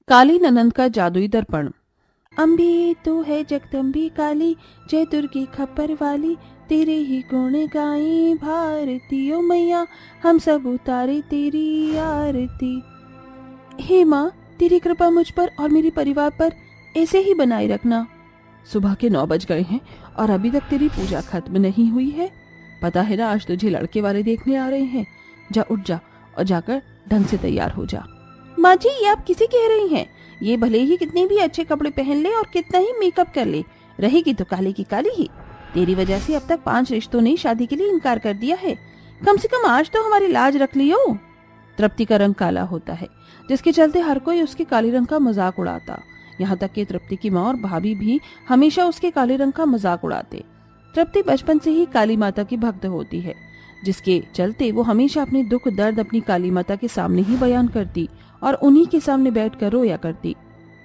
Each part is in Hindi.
काली ननंद का जादुई दर्पण। अम्बे तू है जगदम्बी काली, जय दुर्गे खप्पर वाली, तेरे ही गुण गाएं भारती ओ मैया, हम सब उतारे तेरी आरती। हे माँ, तेरी कृपा मुझ पर और मेरे परिवार पर ऐसे ही बनाए रखना। सुबह के 9 बज गए हैं और अभी तक तेरी पूजा खत्म नहीं हुई है। पता है ना, आज तुझे लड़के वाले देखने आ रहे हैं। जा उठ जा और जाकर ढंग से तैयार हो जा। माँ जी, ये आप किसे कह रही हैं? ये भले ही कितने भी अच्छे कपड़े पहन ले और कितना ही मेकअप कर ले, रहेगी तो काली की काली ही। तेरी वजह से अब तक 5 रिश्तों ने शादी के लिए इनकार कर दिया है। कम से कम आज तो हमारी लाज रख लियो। तृप्ति का रंग काला होता है, जिसके चलते हर कोई उसके काले रंग का मजाक उड़ाता। यहाँ तक कि तृप्ति की माँ और भाभी भी हमेशा उसके काले रंग का मजाक उड़ाते। तृप्ति बचपन से ही काली माता की भक्त होती है, जिसके चलते वो हमेशा अपने दुख दर्द अपनी काली माता के सामने ही बयान करती और उन्हीं के सामने बैठकर रोया करती।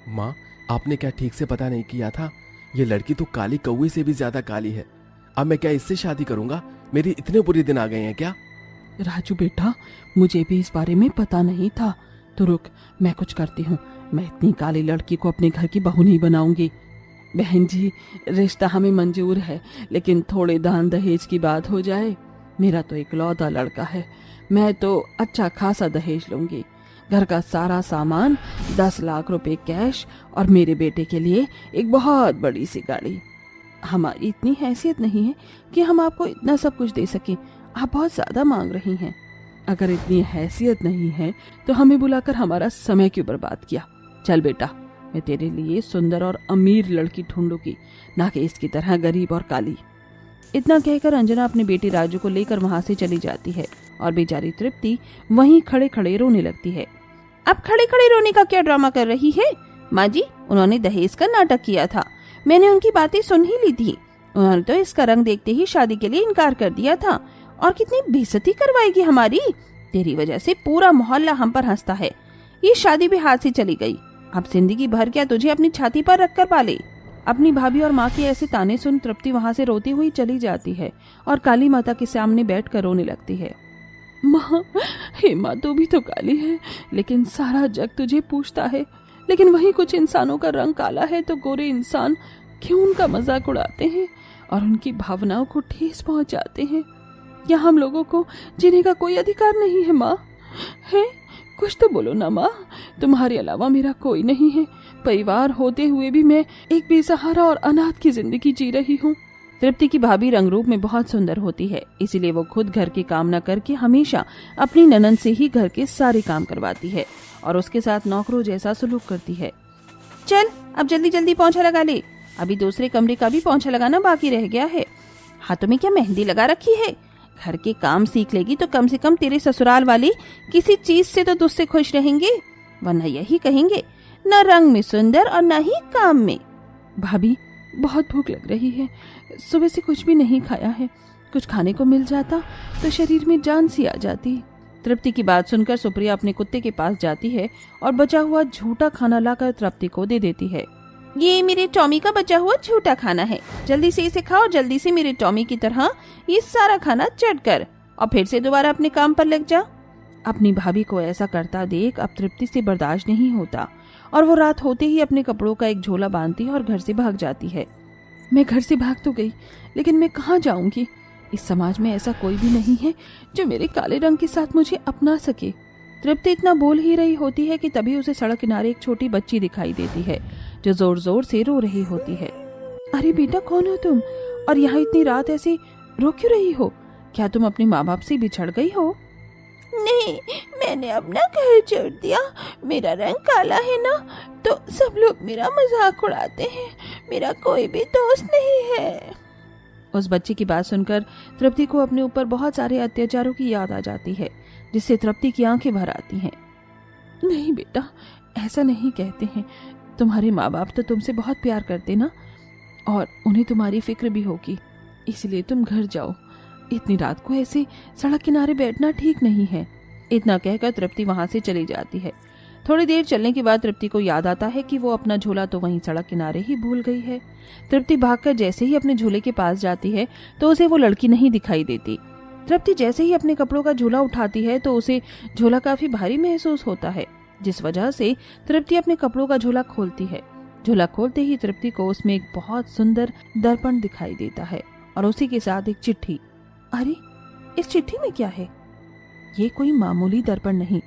माँ, आपने क्या ठीक से पता नहीं किया था? ये लड़की तो काली कौवे से भी ज्यादा काली है। अब मैं क्या इससे शादी करूंगा? मेरे इतने बुरे दिन आ गए हैं क्या? राजू बेटा, मुझे भी इस बारे में पता नहीं था। तो रुक, मैं कुछ करती हूँ। मैं इतनी काली लड़की को अपने घर की बहू नहीं बनाऊंगी। बहन जी, रिश्ता हमें मंजूर है, लेकिन थोड़े दान दहेज की बात हो जाए। मेरा तो इकलौता लड़का है, मैं तो अच्छा खासा दहेज लूंगी। घर का सारा सामान, 10 लाख रुपए कैश और मेरे बेटे के लिए एक बहुत बड़ी सी गाड़ी। हमारी इतनी हैसियत नहीं है कि हम आपको इतना सब कुछ दे सकें। आप बहुत ज्यादा मांग रही हैं। अगर इतनी हैसियत नहीं है तो हमें बुलाकर हमारा समय क्यों बर्बाद किया? चल बेटा, मैं तेरे लिए सुंदर और अमीर लड़की ढूंढूंगी, ना कि इसकी तरह गरीब और काली। इतना कहकर अंजना अपने बेटे राजू को लेकर वहां से चली जाती है और बेचारी तृप्ति वहीं खड़े खड़े रोने लगती है। अब खड़े खड़े रोने का क्या ड्रामा कर रही है? माँ जी, उन्होंने दहेज का नाटक किया था, मैंने उनकी बातें सुन ही ली थी। उन्होंने तो इसका रंग देखते ही शादी के लिए इनकार कर दिया था। और कितनी बेइज्जती करवाएगी हमारी। तेरी वजह से पूरा मोहल्ला हम पर हंसता है। ये शादी भी हाथ से चली गई। अब जिंदगी भर क्या तुझे अपनी छाती पर रखकर पाले? अपनी भाभी और माँ के ऐसे ताने सुन तृप्ति वहाँ से रोती हुई चली जाती है और काली माता के सामने बैठकर रोने लगती है। माँ, हे माँ, तू भी तो काली है, लेकिन सारा जग तुझे पूछता है। लेकिन वही कुछ इंसानों का रंग काला है तो गोरे इंसान क्यों उनका मजाक उड़ाते हैं और उनकी भावनाओं को ठेस पहुंचाते हैं? या हम लोगों को जीने का कोई अधिकार नहीं है? माँ है, कुछ तो बोलो ना माँ। तुम्हारे अलावा मेरा कोई नहीं है। परिवार होते हुए भी मैं एक बेसहारा और अनाथ की जिंदगी जी रही हूँ। तृप्ति की भाभी रंग रूप में बहुत सुंदर होती है, इसीलिए वो खुद घर के काम न करके हमेशा अपनी ननंद से ही घर के सारे काम करवाती है और उसके साथ नौकरों जैसा सलूक करती है। चल, अब जल्दी जल्दी पोंछा लगा ले। अभी दूसरे कमरे का भी पोंछा लगाना बाकी रह गया है। हाथों में क्या मेहंदी लगा रखी है? घर के काम सीख लेगी तो कम से कम तेरे ससुराल वाले किसी चीज से तो तुझसे खुश रहेंगे, वरना यही कहेंगे न रंग में सुंदर और न ही काम में। भाभी, बहुत भूख लग रही है, सुबह से कुछ भी नहीं खाया है। कुछ खाने को मिल जाता तो शरीर में जान सी आ जाती। तृप्ति की बात सुनकर सुप्रिया अपने कुत्ते के पास जाती है और बचा हुआ झूठा खाना लाकर तृप्ति को दे देती है। ये मेरे टॉमी का बचा हुआ झूठा खाना है, जल्दी से इसे खाओ, जल्दी से मेरे टॉमी की तरह ये सारा खाना चट कर और फिर से दोबारा अपने काम पर लग जा। अपनी भाभी को ऐसा करता देख अब तृप्ति से बर्दाश्त नहीं होता और वो रात होते ही अपने कपड़ों का एक झोला बांधती है और घर से भाग जाती है। मैं घर से भाग तो गई, लेकिन मैं कहाँ जाऊंगी? इस समाज में ऐसा कोई भी नहीं है जो मेरे काले रंग के साथ मुझे अपना सके। तृप्ति इतना बोल ही रही होती है कि तभी उसे सड़क किनारे एक छोटी बच्ची दिखाई देती है जो जोर जोर से रो रही होती है। अरे बेटा, कौन हो तुम और यहाँ इतनी रात ऐसे रो क्यों रही हो? क्या तुम अपने माँ बाप से बिछड़ गई हो? नहीं, मैंने अपना घर छोड़ दिया। मेरा रंग काला है ना, तो सब लोग मेरा मजाक उड़ाते हैं। मेरा कोई भी दोस्त नहीं है। उस बच्ची की बात सुनकर तृप्ति को अपने ऊपर बहुत सारे अत्याचारों की याद आ जाती है, जिससे तृप्ति की आंखें भर आती हैं। नहीं बेटा, ऐसा नहीं कहते हैं। तुम्हारे माँ बाप तो तुमसे बहुत प्यार करते ना, और उन्हें तुम्हारी फिक्र भी होगी, इसलिए तुम घर जाओ। इतनी रात को ऐसे सड़क किनारे बैठना ठीक नहीं है। इतना कहकर तृप्ति वहां से चली जाती है। थोड़ी देर चलने के बाद तृप्ति को याद आता है कि वो अपना झोला तो वहीं सड़क किनारे ही भूल गई है। तृप्ति भागकर जैसे ही अपने झूले के पास जाती है तो उसे वो लड़की नहीं दिखाई देती। तृप्ति जैसे ही अपने कपड़ों का झोला उठाती है तो उसे झोला काफी भारी महसूस होता है, जिस वजह से तृप्ति अपने कपड़ों का झोला खोलती है। झोला खोलते ही तृप्ति को उसमें एक बहुत सुंदर दर्पण दिखाई देता है और उसी के साथ एक चिट्ठी। अरे, इस चिट्ठी में क्या है? ये कोई मामूली दर्पण नहीं,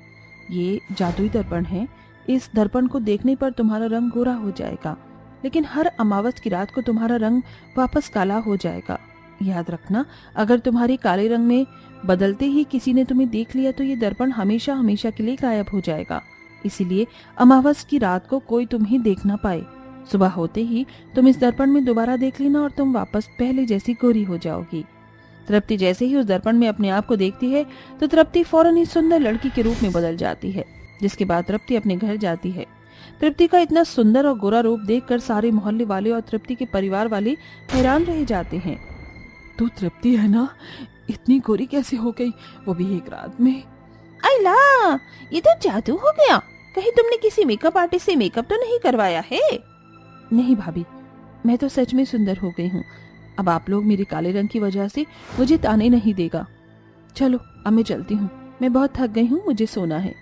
ये जादुई दर्पण है। इस दर्पण को देखने पर तुम्हारा रंग गोरा हो जाएगा, लेकिन हर अमावस की रात को तुम्हारा रंग वापस काला हो जाएगा। याद रखना, अगर तुम्हारे काले रंग में बदलते ही किसी ने तुम्हें देख लिया तो ये दर्पण हमेशा हमेशा के लिए गायब हो जाएगा। इसीलिए अमावस की रात को कोई तुम्हें देख ना पाए। सुबह होते ही तुम इस दर्पण में दोबारा देख लेना और तुम वापस पहले जैसी गोरी हो जाओगी। तृप्ति जैसे ही उस दर्पण में अपने आप को देखती है तो तृप्ति फौरन ही सुंदर लड़की के रूप में बदल जाती है, जिसके बाद तृप्ति अपने घर जाती है। तृप्ति का इतना सुंदर और गोरा रूप देखकर सारे मोहल्ले वाले और तृप्ति के परिवार वाले हैरान रह जाते हैं। तू तृप्ति है ना? इतनी गोरी कैसे हो गई, वो भी एक रात में? अल्ला, ये तो जादू हो गया। कहीं तुमने किसी मेकअप आर्टिस्ट से मेकअप तो नहीं करवाया है? नहीं भाभी, मैं तो सच में सुंदर हो गई हूँ। अब आप लोग मेरे काले रंग की वजह से मुझे ताने नहीं देगा। चलो अब मैं चलती हूँ, मैं बहुत थक गई हूँ, मुझे सोना है।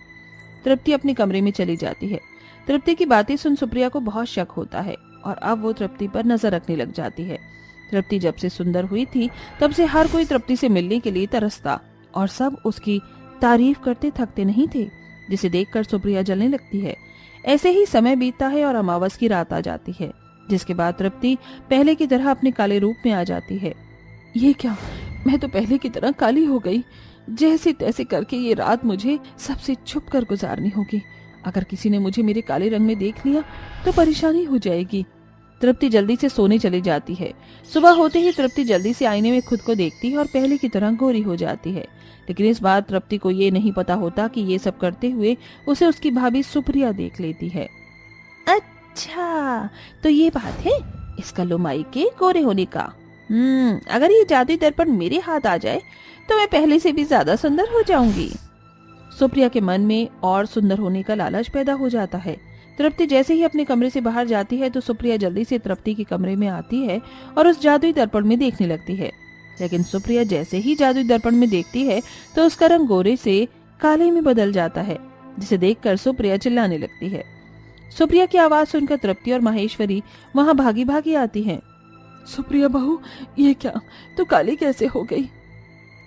तृप्ति अपने कमरे में चली जाती है। तृप्ति की बातें सुन सुप्रिया को बहुत शक होता है और अब वो तृप्ति पर नजर रखने लग जाती है। तृप्ति जब से सुंदर हुई थी तब से हर कोई तृप्ति से मिलने के लिए तरसता और सब उसकी तारीफ करते थकते नहीं थे, जिसे देखकर सुप्रिया जलने लगती है। ऐसे ही समय बीतता है और अमावस की रात आ जाती है, जिसके बाद तृप्ति पहले की तरह अपने काले रूप में आ जाती है। ये क्या, मैं तो पहले की तरह काली हो गई। जैसे तैसे करके ये रात मुझे सबसे छुप कर गुजारनी होगी। अगर किसी ने मुझे मेरे काले रंग में देख लिया तो परेशानी हो जाएगी। तृप्ति जल्दी से सोने चली जाती है। सुबह होते ही तृप्ति जल्दी से आईने में खुद को देखती है और पहले की तरह गोरी हो जाती है। लेकिन इस बार तृप्ति को ये नहीं पता होता कि ये सब करते हुए उसे उसकी भाभी सुप्रिया देख लेती है। अच्छा, तो ये बात है इसका लुमाई के गोरे होने का। अगर ये जादुई दर्पण मेरे हाथ आ जाए तो मैं पहले से भी ज्यादा सुंदर हो जाऊंगी। सुप्रिया के मन में और सुंदर होने का लालच पैदा हो जाता है। तृप्ति जैसे ही अपने कमरे से बाहर जाती है तो सुप्रिया जल्दी से तृप्ति के कमरे में आती है और उस जादुई दर्पण में देखने लगती है। लेकिन सुप्रिया जैसे ही जादुई दर्पण में देखती है तो उसका रंग गोरे से काले में बदल जाता है, जिसे देखकर सुप्रिया चिल्लाने लगती है। सुप्रिया की आवाज सुनकर तृप्ति और माहेश्वरी वहाँ भागी भागी आती हैं। सुप्रिया बहू, ये क्या, तू काली कैसे हो गई?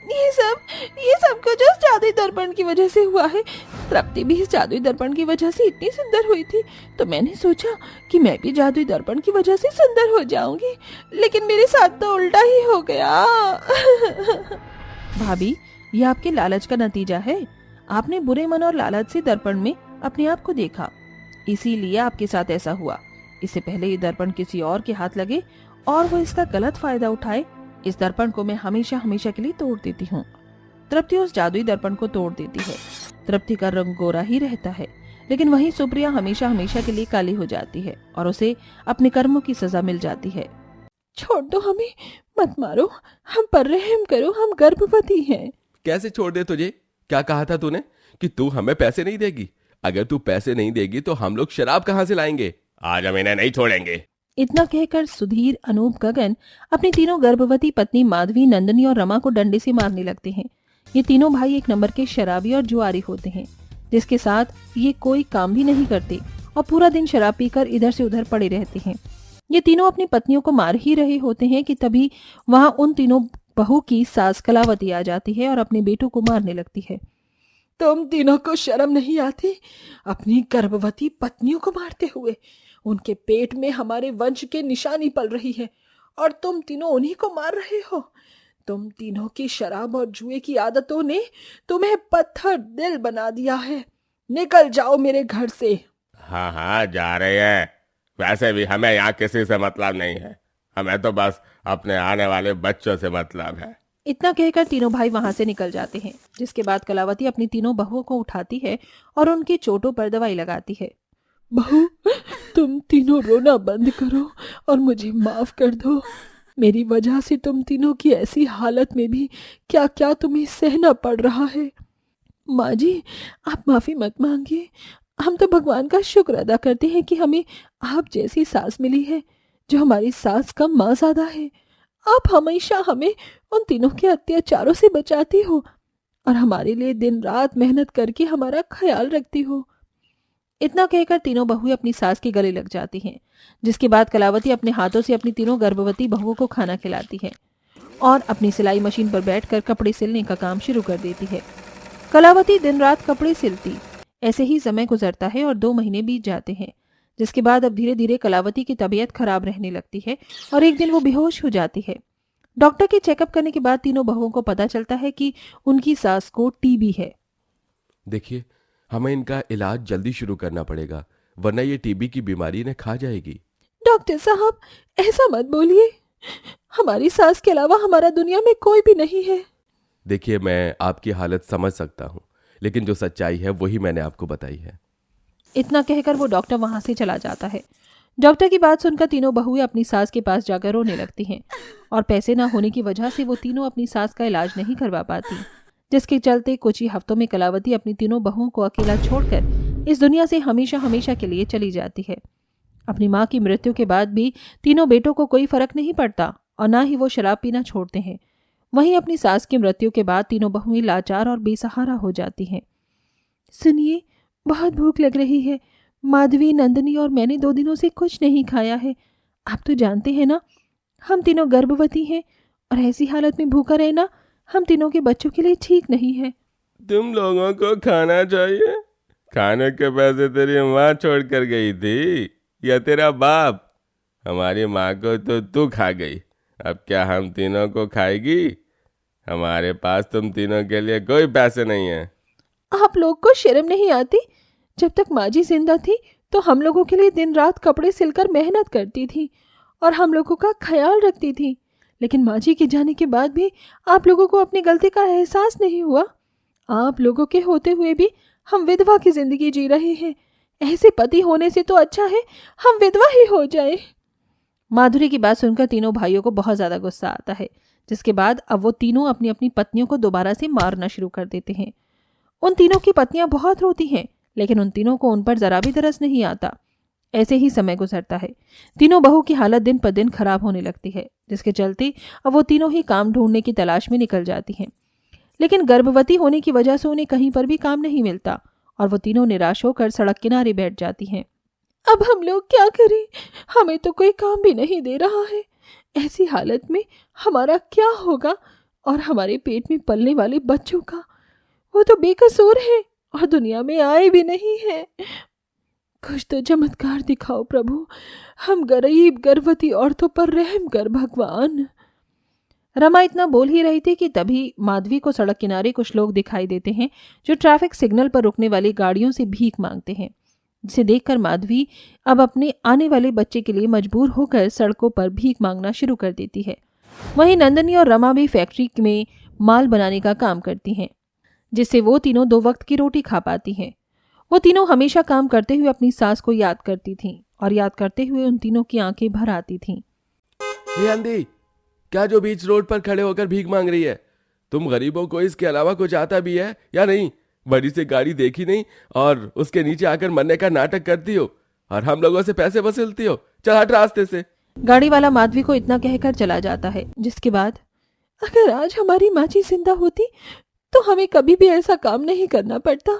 ये सब कुछ उस जादुई दर्पण की वजह से हुआ है। तृप्ति भी इस जादुई दर्पण की वजह से इतनी सुंदर हुई थी तो मैंने सोचा कि मैं भी जादुई दर्पण की वजह से सुंदर हो जाऊंगी, लेकिन मेरे साथ तो उल्टा ही हो गया। भाभी, ये आपके लालच का नतीजा है। आपने बुरे मन और लालच से दर्पण में अपने आप को देखा, इसीलिए आपके साथ ऐसा हुआ। इससे पहले ये दर्पण किसी और के हाथ लगे और वो इसका गलत फायदा उठाए, इस दर्पण को मैं हमेशा हमेशा के लिए तोड़ देती हूँ। तृप्ति उस जादुई दर्पण को तोड़ देती है। तृप्ति का रंग गोरा ही रहता है, लेकिन वहीं सुप्रिया हमेशा हमेशा के लिए काली हो जाती है और उसे अपने कर्मों की सजा मिल जाती है। छोड़ दो हमें, मत मारो, हम पर रहम करो, हम गर्भवती हैं। कैसे छोड़ दे तुझे? क्या कहा था तूने कि तू हमें पैसे नहीं देगी? अगर तू पैसे नहीं देगी तो हम लोग शराब कहाँ से लाएंगे? आज हम इन्हें नहीं छोड़ेंगे। इतना कहकर सुधीर, अनूप, गगन अपनी तीनों गर्भवती पत्नी माधवी, नंदनी और रमा को डंडे से मारने लगते हैं। ये तीनों भाई एक नंबर के शराबी और जुआरी होते हैं, जिसके साथ ये कोई काम भी नहीं करते और पूरा दिन शराब पीकर इधर से उधर पड़े रहते हैं। ये तीनों अपनी पत्नियों को मार ही रहे होते हैं कि तभी वहां उन तीनों बहू की सास कलावती आ जाती है और अपने बेटों को मारने लगती है। तुम तीनों को शर्म नहीं आती अपनी गर्भवती पत्नियों को मारते हुए? उनके पेट में हमारे वंश के निशानी पल रही है और तुम तीनों उन्हीं को मार रहे हो। तुम तीनों की शराब और जुए की आदतों ने तुम्हें पत्थर दिल बना दिया है। निकल जाओ मेरे घर से। हाँ हाँ, जा रहे हैं। वैसे भी हमें यहाँ किसी से मतलब नहीं है, हमें तो बस अपने आने वाले बच्चों से मतलब है। इतना कहकर तीनों भाई वहां से निकल जाते हैं, जिसके बाद कलावती अपनी तीनों बहुओं को उठाती है और उनकी चोटों पर दवाई लगाती है। बहू, तुम तीनों रोना बंद करो और मुझे माफ कर दो। मेरी वजह से तुम तीनों की ऐसी हालत में भी क्या क्या तुम्हें सहना पड़ रहा है। माँ जी, आप माफी मत मांगिए। हम तो भगवान का शुक्र अदा करते हैं कि हमें आप जैसी सास मिली है, जो हमारी सास कम माँ ज्यादा है। आप हमेशा हमें उन तीनों के अत्याचारों से बचाती हो और हमारे लिए दिन रात मेहनत करके हमारा ख्याल रखती हो। इतना कहकर तीनों बहुएं अपनी सास के गले लग जाती हैं, जिसके बाद कलावती अपने हाथों से अपनी तीनों गर्भवती बहुओं को खाना खिलाती है और अपनी सिलाई मशीन पर बैठकर कपड़े सिलने का काम शुरू कर देती है। कलावती दिन रात कपड़े सिलती। ऐसे ही समय गुजरता है और 2 महीने बीत जाते हैं, जिसके बाद अब धीरे धीरे कलावती की तबीयत खराब रहने लगती है और एक दिन वो बेहोश हो जाती है। डॉक्टर के चेकअप करने के बाद तीनों बहुओं को पता चलता है कि उनकी सास को टीबी है। देखिए, हमें इनका इलाज जल्दी शुरू करना पड़ेगा, वरना ये टीबी की बीमारी ने खा जाएगी। डॉक्टर साहब, ऐसा मत बोलिए। हमारी सास के अलावा हमारा दुनिया में कोई भी नहीं है। देखिए, मैं आपकी हालत समझ सकता हूँ, लेकिन जो सच्चाई है वही मैंने आपको बताई है। इतना कहकर वो डॉक्टर वहां से चला जाता है। डॉक्टर की बात सुनकर तीनों बहुएं अपनी सास के पास जाकर रोने लगती हैं और पैसे ना होने की वजह से वो तीनों अपनी सास का इलाज नहीं करवा पाती, जिसके चलते कुछ ही हफ्तों में कलावती अपनी तीनों बहुओं को अकेला छोड़कर इस दुनिया से हमेशा हमेशा के लिए चली जाती है। अपनी माँ की मृत्यु के बाद भी तीनों बेटों को कोई फर्क नहीं पड़ता और ना ही वो शराब पीना छोड़ते हैं। वहीं अपनी सास की मृत्यु के बाद तीनों बहुएं लाचार और बेसहारा हो जाती हैं। सुनिए, बहुत भूख लग रही है। माधवी, नंदिनी और मैंने 2 दिनों से कुछ नहीं खाया है। आप तो जानते हैं ना, हम तीनों गर्भवती हैं और ऐसी हालत में भूखा रहना हम तीनों के बच्चों के लिए ठीक नहीं है। तुम लोगों को खाना चाहिए। खाने के पैसे तेरी माँ छोड़ कर गई थी या तेरा बाप? हमारी माँ को तो तू खा गई, अब क्या हम तीनों को खाएगी? हमारे पास तुम तीनों के लिए कोई पैसे नहीं है। आप लोग को शर्म नहीं आती? जब तक माँ जी जिंदा थी तो हम लोगों के लिए दिन रात कपड़े सिलकर मेहनत करती थी और हम लोगों का ख्याल रखती थी, लेकिन माँ जी के जाने के बाद भी आप लोगों को अपनी गलती का एहसास नहीं हुआ। आप लोगों के होते हुए भी हम विधवा की जिंदगी जी रहे हैं। ऐसे पति होने से तो अच्छा है हम विधवा ही हो जाए। माधुरी की बात सुनकर तीनों भाइयों को बहुत ज्यादा गुस्सा आता है, जिसके बाद अब वो तीनों अपनी अपनी पत्नियों को दोबारा से मारना शुरू कर देते हैं। उन तीनों की पत्नियां बहुत रोती हैं, लेकिन उन तीनों को उन पर जरा भी तरस नहीं आता। ऐसे ही समय गुजरता है। तीनों बहू की हालत दिन पर दिन खराब होने लगती है, जिसके चलते अब वो तीनों ही काम ढूंढने की तलाश में निकल जाती हैं। लेकिन गर्भवती होने की वजह से उन्हें कहीं पर भी काम नहीं मिलता और वो तीनों निराश होकर सड़क किनारे बैठ जाती हैं। अब हम लोग क्या करें? हमें तो कोई काम भी नहीं दे रहा है। ऐसी हालत में हमारा क्या होगा? और हमारे पेट में पलने वाले बच्चों का, वो तो बेकसूर है और दुनिया में आए भी नहीं है। कुछ तो चमत्कार दिखाओ प्रभु, हम गरीब गर्भवती औरतों पर रहम कर भगवान। रमा इतना बोल ही रही थी कि तभी माधवी को सड़क किनारे कुछ लोग दिखाई देते हैं जो ट्रैफिक सिग्नल पर रुकने वाली गाड़ियों से भीख मांगते हैं, जिसे देखकर माधवी अब अपने आने वाले बच्चे के लिए मजबूर होकर सड़कों पर भीख मांगना शुरू कर देती है। वहीं नंदिनी और रमा भी फैक्ट्री में माल बनाने का काम करती हैं, जिससे वो तीनों 2 वक्त की रोटी खा पाती हैं। वो तीनों हमेशा काम करते हुए अपनी सास को याद करती थीं और याद करते हुए उन तीनों की आंखें भर आती थीं। ये आंधी, क्या जो बीच रोड पर खड़े होकर भीख मांग रही है? तुम गरीबों को इसके अलावा कुछ आता भी है या नहीं? बड़ी सी गाड़ी देखी नहीं और उसके नीचे आकर मरने का नाटक करती हो और हम लोगों से पैसे वसूलती हो। चल हट रास्ते से। गाड़ी वाला माधवी को इतना कहकर चला जाता है, जिसके बाद अगर आज हमारी माँ जी जिंदा होती तो हमें कभी भी ऐसा काम नहीं करना पड़ता।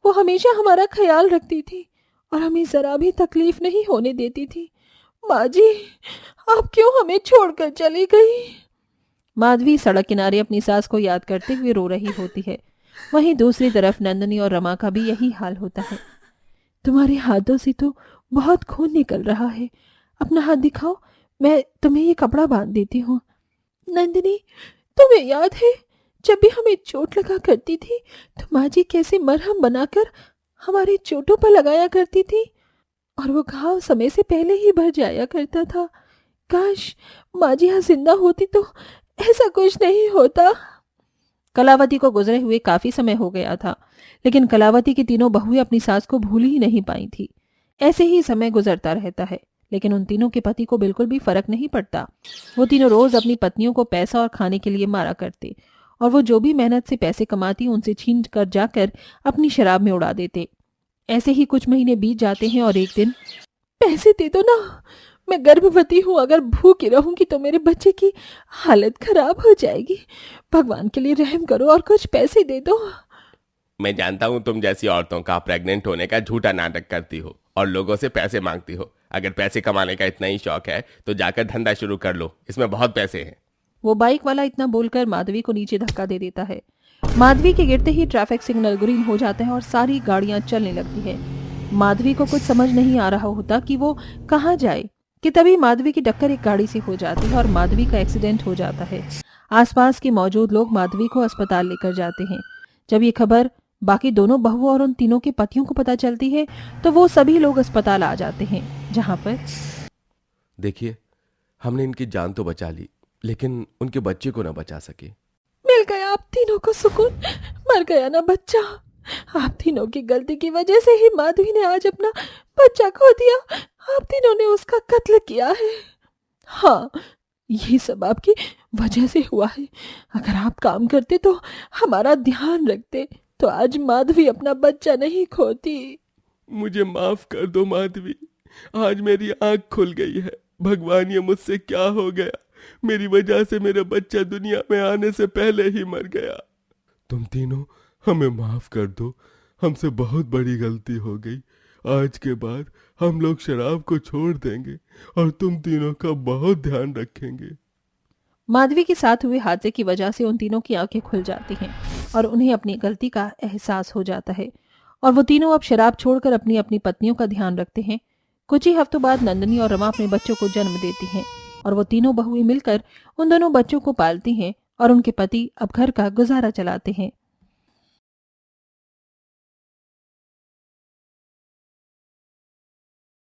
वो हमेशा हमारा ख्याल रखती थी और हमें जरा भी तकलीफ नहीं होने देती थी। माँ जी, आप क्यों हमें छोड़कर चली गई? माधवी सड़क किनारे अपनी सास को याद करते हुए रो रही होती है। वहीं दूसरी तरफ नंदिनी और रमा का भी यही हाल होता है। तुम्हारे हाथों से तो बहुत खून निकल रहा है, अपना हाथ दिखाओ, मैं तुम्हें ये कपड़ा बांध देती हूँ। नंदिनी, तुम्हें याद है जब भी हमें चोट लगा करती थी तो माँ जी कैसे मरहम बनाकर हमारे चोटों पर लगाया करती थी और वो घाव समय से पहले ही भर जाया करता था। काश माँ जी यहाँ जिंदा होती तो ऐसा कुछ नहीं होता। कलावती को गुजरे हुए काफी समय हो गया था, लेकिन कलावती की तीनों बहुएं अपनी सास को भूल ही नहीं पाई थी। ऐसे ही समय गुजरता रहता है, लेकिन उन तीनों के पति को बिल्कुल भी फर्क नहीं पड़ता। वो तीनों रोज अपनी पत्नियों को पैसा और खाने के लिए मारा करते और वो जो भी मेहनत से पैसे कमाती उनसे छीन कर जाकर अपनी शराब में उड़ा देते। ऐसे ही कुछ महीने बीत जाते हैं और एक दिन, पैसे दे दो ना, मैं गर्भवती हूँ, अगर भूखी रहूंगी तो मेरे बच्चे की हालत खराब हो जाएगी। भगवान के लिए रहम करो और कुछ पैसे दे दो। मैं जानता हूँ तुम जैसी औरतों का प्रेग्नेंट होने का झूठा नाटक करती हो और लोगों से पैसे मांगती हो। अगर पैसे कमाने का इतना ही शौक है तो जाकर धंधा शुरू कर लो, इसमें बहुत पैसे हैं। वो बाइक वाला इतना बोलकर माधवी को नीचे धक्का दे देता है। माधवी के गिरते ही ट्रैफिक सिग्नल ग्रीन हो जाते हैं और सारी गाड़ियां चलने लगती है। माधवी को कुछ समझ नहीं आ रहा होता कि वो कहाँ जाए कि तभी माधवी की टक्कर एक गाड़ी से हो जाती है और माधवी का एक्सीडेंट हो जाता है। आसपास के मौजूद लोग माधवी को अस्पताल लेकर जाते हैं। जब ये खबर बाकी दोनों बहुओं और उन तीनों के पतियों को पता चलती है तो वो सभी लोग अस्पताल आ जाते हैं, जहाँ पर देखिए, हमने इनकी जान तो बचा ली लेकिन उनके बच्चे को ना बचा सके। मिल गया आप तीनों को सुकून, मर गया ना बच्चा। आप तीनों की गलती की वजह से ही माधवी ने आज अपना बच्चा खो दिया। आप तीनों ने उसका कत्ल किया है। हाँ, ये सब आपकी वजह से हुआ है। अगर आप काम करते तो हमारा ध्यान रखते तो आज माधवी अपना बच्चा नहीं खोती। मुझे माफ कर दो माधवी, आज मेरी आंख खुल गई है। भगवान, ये मुझसे क्या हो गया? मेरी वजह से मेरा बच्चा दुनिया में आने से पहले ही मर गया। तुम तीनों हमें माफ कर दो, हमसे बहुत बड़ी गलती हो गई। आज के बाद हम लोग शराब को छोड़ देंगे और तुम तीनों का बहुत ध्यान रखेंगे। माधवी के साथ हुए हादसे की वजह से उन तीनों की आंखें खुल जाती हैं और उन्हें अपनी गलती का एहसास हो जाता है और वो तीनों अब शराब छोड़कर अपनी अपनी पत्नियों का ध्यान रखते हैं। कुछ ही हफ्तों बाद नंदनी और रमा अपने बच्चों को जन्म देती हैं और वो तीनों बहुएं मिलकर उन दोनों बच्चों को पालती हैं और उनके पति अब घर का गुजारा चलाते हैं।